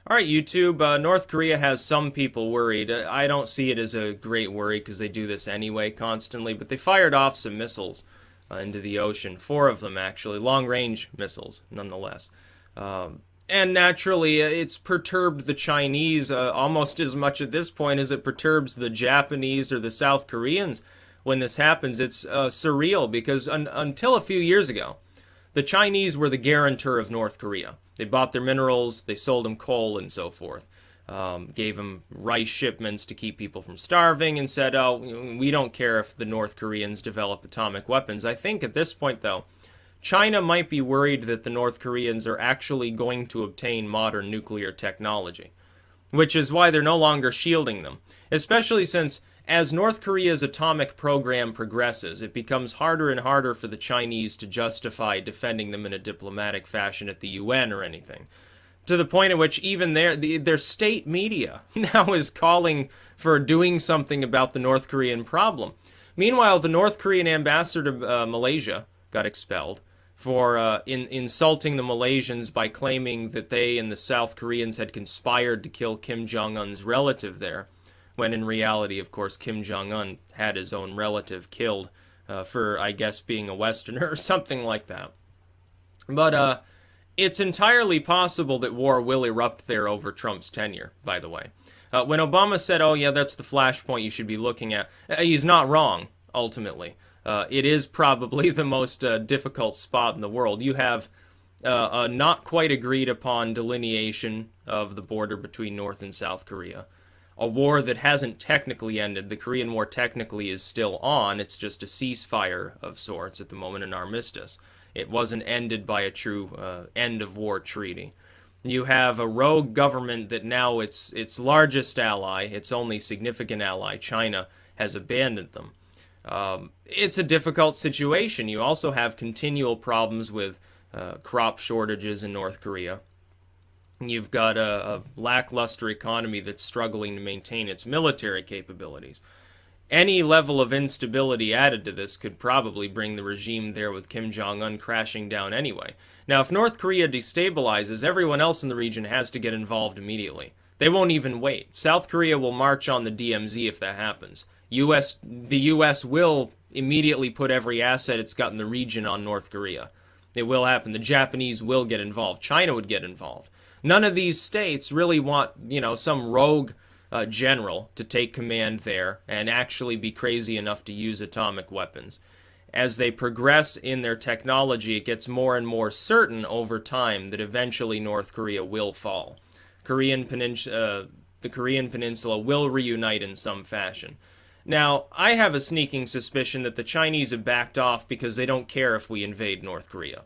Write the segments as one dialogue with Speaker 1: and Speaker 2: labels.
Speaker 1: All right, YouTube. North Korea has some people worried. I don't see it as a great worry because they do this anyway constantly, but they fired off some missiles into the ocean. Four of them, actually. Long range missiles, nonetheless. And naturally, it's perturbed the Chinese almost as much at this point as it perturbs the Japanese or the South Koreans when this happens. It's surreal because until a few years ago, the Chinese were the guarantor of North Korea. They bought their minerals, they sold them coal, and so forth. Gave them rice shipments to keep people from starving, and said, oh, we don't care if the North Koreans develop atomic weapons. I think at this point, though, China might be worried that the North Koreans are actually going to obtain modern nuclear technology, which is why they're no longer shielding them, especially since as North Korea's atomic program progresses, it becomes harder and harder for the Chinese to justify defending them in a diplomatic fashion at the UN or anything. To the point at which even their state media now is calling for doing something about the North Korean problem. Meanwhile, the North Korean ambassador to Malaysia got expelled for insulting the Malaysians by claiming that they and the South Koreans had conspired to kill Kim Jong-un's relative there, when in reality, of course, Kim Jong-un had his own relative killed for, I guess, being a Westerner or something like that. But it's entirely possible that war will erupt there over Trump's tenure, by the way. When Obama said, oh, yeah, that's the flashpoint you should be looking at, he's not wrong, ultimately. It is probably the most difficult spot in the world. You have a not quite agreed upon delineation of the border between North and South Korea. A war that hasn't technically ended. The Korean War technically is still on. It's just a ceasefire of sorts at the moment, an armistice. It wasn't ended by a true end-of-war treaty. You have a rogue government that now its largest ally, its only significant ally, China, has abandoned them. It's a difficult situation. You also have continual problems with crop shortages in North Korea. You've got a lackluster economy that's struggling to maintain its military capabilities. Any level of instability added to this could probably bring the regime there with Kim Jong-un crashing down anyway. Now, if North Korea destabilizes, everyone else in the region has to get involved immediately. They won't even wait. South Korea will march on the DMZ if that happens. The U.S. will immediately put every asset it's got in the region on North Korea. It will happen. The Japanese will get involved. China would get involved. None of these states really want, some rogue general to take command there and actually be crazy enough to use atomic weapons. As they progress in their technology, it gets more and more certain over time that eventually North Korea will fall. The Korean Peninsula will reunite in some fashion. Now, I have a sneaking suspicion that the Chinese have backed off because they don't care if we invade North Korea.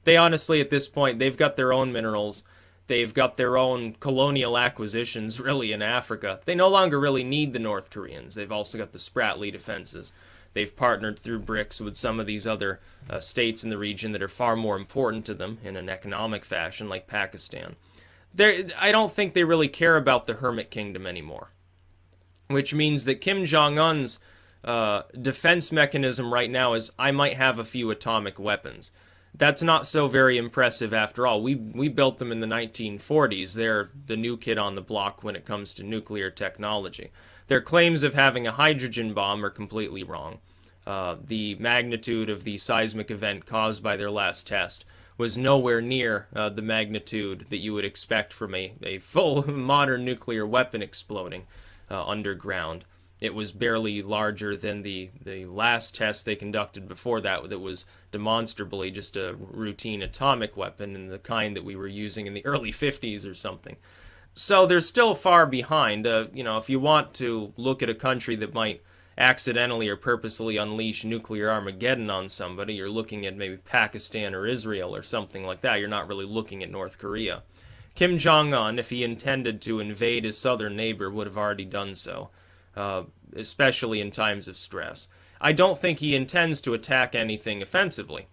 Speaker 1: They honestly, at this point, they've got their own minerals. They've got their own colonial acquisitions, really, in Africa. They no longer really need the North Koreans. They've also got the Spratly defenses. They've partnered through BRICS with some of these other states in the region that are far more important to them in an economic fashion, like Pakistan. I don't think they really care about the Hermit Kingdom anymore, which means that Kim Jong-un's defense mechanism right now is, I might have a few atomic weapons. That's not so very impressive after all. We built them in the 1940s. They're the new kid on the block when it comes to nuclear technology. Their claims of having a hydrogen bomb are completely wrong. The magnitude of the seismic event caused by their last test was nowhere near the magnitude that you would expect from a full modern nuclear weapon exploding underground. It was barely larger than the last test they conducted before that was demonstrably just a routine atomic weapon and the kind that we were using in the early 50s or something. So they're still far behind. If you want to look at a country that might accidentally or purposely unleash nuclear Armageddon on somebody, you're looking at maybe Pakistan or Israel or something like that. You're not really looking at North Korea. Kim Jong-un, if he intended to invade his southern neighbor, would have already done so. Especially in times of stress. I don't think he intends to attack anything offensively.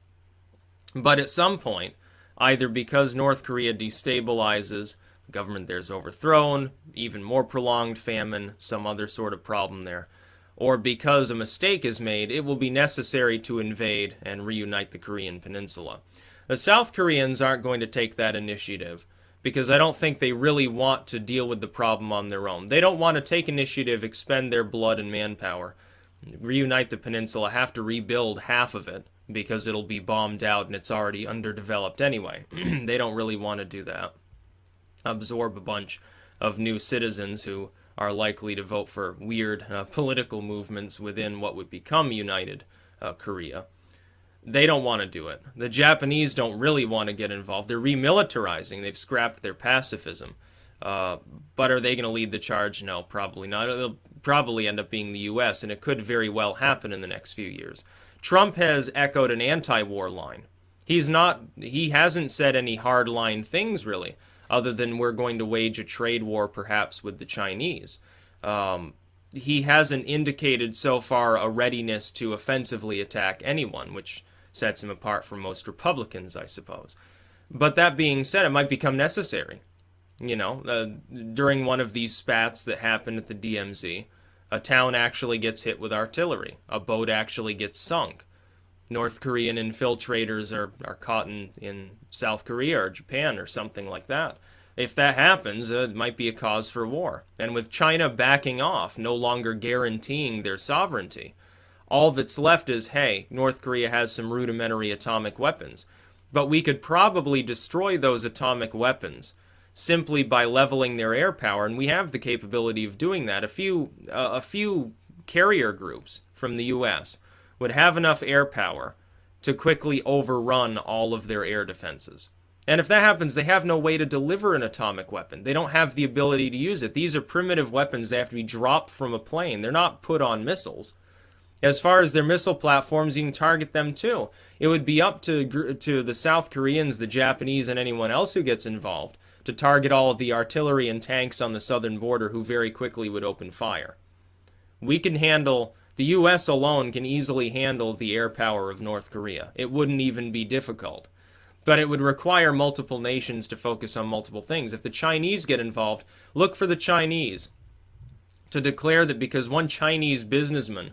Speaker 1: But at some point, either because North Korea destabilizes, the government there is overthrown, even more prolonged famine, some other sort of problem there, or because a mistake is made, it will be necessary to invade and reunite the Korean Peninsula. The South Koreans aren't going to take that initiative because I don't think they really want to deal with the problem on their own. They don't want to take initiative, expend their blood and manpower, reunite the peninsula, have to rebuild half of it because it'll be bombed out and it's already underdeveloped anyway. They don't really want to do that. Absorb a bunch of new citizens who are likely to vote for weird political movements within what would become United Korea. They don't want to do it. The Japanese don't really want to get involved. They're remilitarizing. They've scrapped their pacifism. But are they going to lead the charge? No, probably not. It'll probably end up being the U.S., and it could very well happen in the next few years. Trump has echoed an anti-war line. He hasn't said any hard-line things, really, other than we're going to wage a trade war, perhaps, with the Chinese. He hasn't indicated so far a readiness to offensively attack anyone, which sets him apart from most Republicans, I suppose. But that being said, it might become necessary. During one of these spats that happened at the DMZ, a town actually gets hit with artillery. A boat actually gets sunk. North Korean infiltrators are caught in South Korea or Japan or something like that. If that happens, it might be a cause for war. And with China backing off, no longer guaranteeing their sovereignty, all that's left is, hey, North Korea has some rudimentary atomic weapons. But we could probably destroy those atomic weapons simply by leveling their air power, and we have the capability of doing that. A few carrier groups from the U.S. would have enough air power to quickly overrun all of their air defenses. And if that happens, they have no way to deliver an atomic weapon. They don't have the ability to use it. These are primitive weapons. They have to be dropped from a plane. They're not put on missiles. As far as their missile platforms, you can target them too. It would be up to the South Koreans, the Japanese, and anyone else who gets involved to target all of the artillery and tanks on the southern border who very quickly would open fire. We can handle, the U.S. alone can easily handle the air power of North Korea. It wouldn't even be difficult. But it would require multiple nations to focus on multiple things. If the Chinese get involved, look for the Chinese to declare that because one Chinese businessman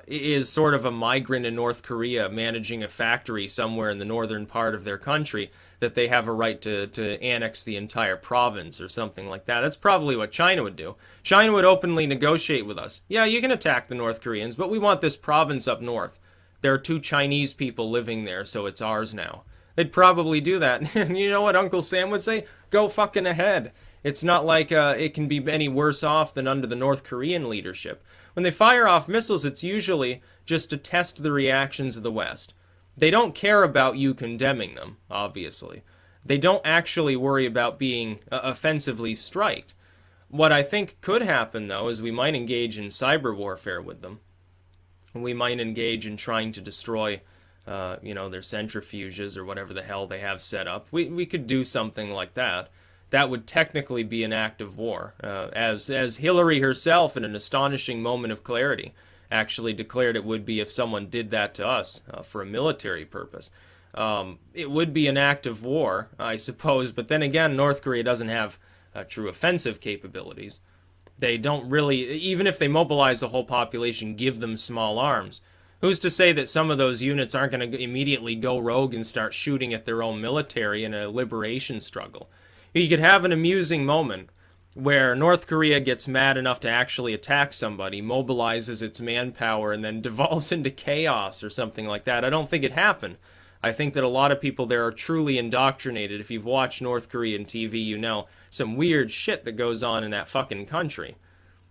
Speaker 1: is sort of a migrant in North Korea managing a factory somewhere in the northern part of their country, that they have a right to annex the entire province or something like that. That's probably what China would do. China would openly negotiate with us. Yeah, you can attack the North Koreans, but we want this province up north. There are 2 Chinese people living there, so it's ours now. They'd probably do that. You know what Uncle Sam would say? Go fucking ahead. It's not like it can be any worse off than under the North Korean leadership. When they fire off missiles, it's usually just to test the reactions of the West. They don't care about you condemning them, obviously. They don't actually worry about being offensively striked. What I think could happen, though, is we might engage in cyber warfare with them. We might engage in trying to destroy their centrifuges or whatever the hell they have set up. We could do something like that. That would technically be an act of war, as Hillary herself, in an astonishing moment of clarity, actually declared it would be if someone did that to us for a military purpose. It would be an act of war, I suppose, but then again, North Korea doesn't have true offensive capabilities. They don't really, even if they mobilize the whole population, give them small arms. Who's to say that some of those units aren't going to immediately go rogue and start shooting at their own military in a liberation struggle? You could have an amusing moment where North Korea gets mad enough to actually attack somebody, mobilizes its manpower, and then devolves into chaos or something like that. I don't think it happened. I think that a lot of people there are truly indoctrinated. If you've watched North Korean TV, you know some weird shit that goes on in that fucking country.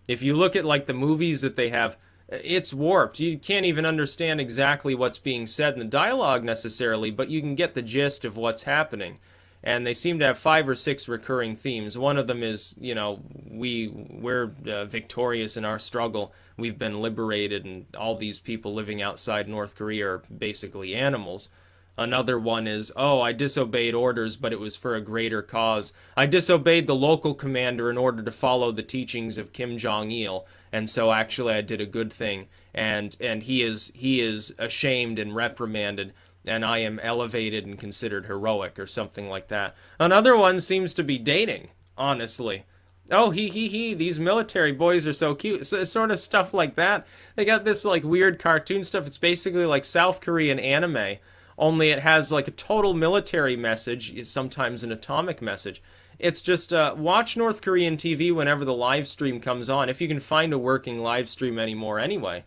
Speaker 1: If you look at like the movies that they have, it's warped. You can't even understand exactly what's being said in the dialogue necessarily, but you can get the gist of what's happening. And they seem to have 5 or 6 recurring themes. One of them is, we're victorious in our struggle. We've been liberated, and all these people living outside North Korea are basically animals. Another one is, I disobeyed orders, but it was for a greater cause. I disobeyed the local commander in order to follow the teachings of Kim Jong-il, and so actually I did a good thing. And he is ashamed and reprimanded, and I am elevated and considered heroic or something like that. Another one seems to be dating, honestly. Oh, these military boys are so cute. So, sort of stuff like that. They got this like weird cartoon stuff. It's basically like South Korean anime, only it has like a total military message, sometimes an atomic message. It's just watch North Korean TV whenever the live stream comes on, if you can find a working live stream anymore anyway.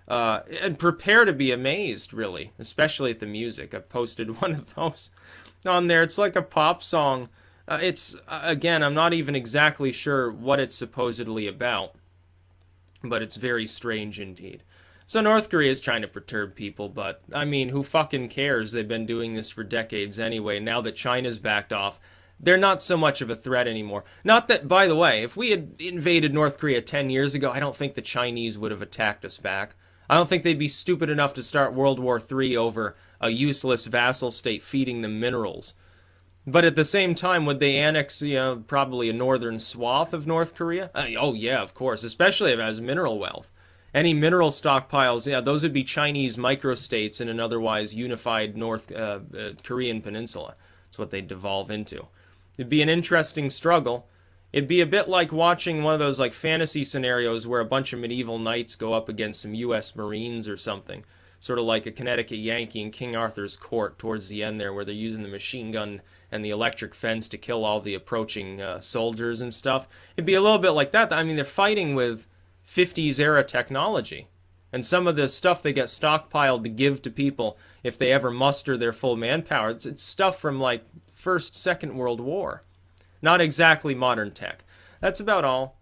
Speaker 1: And prepare to be amazed, really, especially at the music. I posted one of those on there. It's like a pop song. Again, I'm not even exactly sure what it's supposedly about, but it's very strange indeed. So North Korea is trying to perturb people, but I mean, who fucking cares? They've been doing this for decades anyway. Now that China's backed off, they're not so much of a threat anymore. Not that, by the way, if we had invaded North Korea 10 years ago, I don't think the Chinese would have attacked us back. I don't think they'd be stupid enough to start World War III over a useless vassal state feeding them minerals. But at the same time, would they annex, probably a northern swath of North Korea? Oh, yeah, of course, especially if it has mineral wealth. Any mineral stockpiles, yeah, those would be Chinese microstates in an otherwise unified North Korean peninsula. That's what they'd devolve into. It'd be an interesting struggle. It'd be a bit like watching one of those like fantasy scenarios where a bunch of medieval knights go up against some U.S. Marines or something. Sort of like a Connecticut Yankee in King Arthur's court towards the end there, where they're using the machine gun and the electric fence to kill all the approaching soldiers and stuff. It'd be a little bit like that. I mean, they're fighting with 50s era technology. And some of the stuff they get stockpiled to give to people if they ever muster their full manpower, it's stuff from like First, Second World War. Not exactly modern tech. That's about all.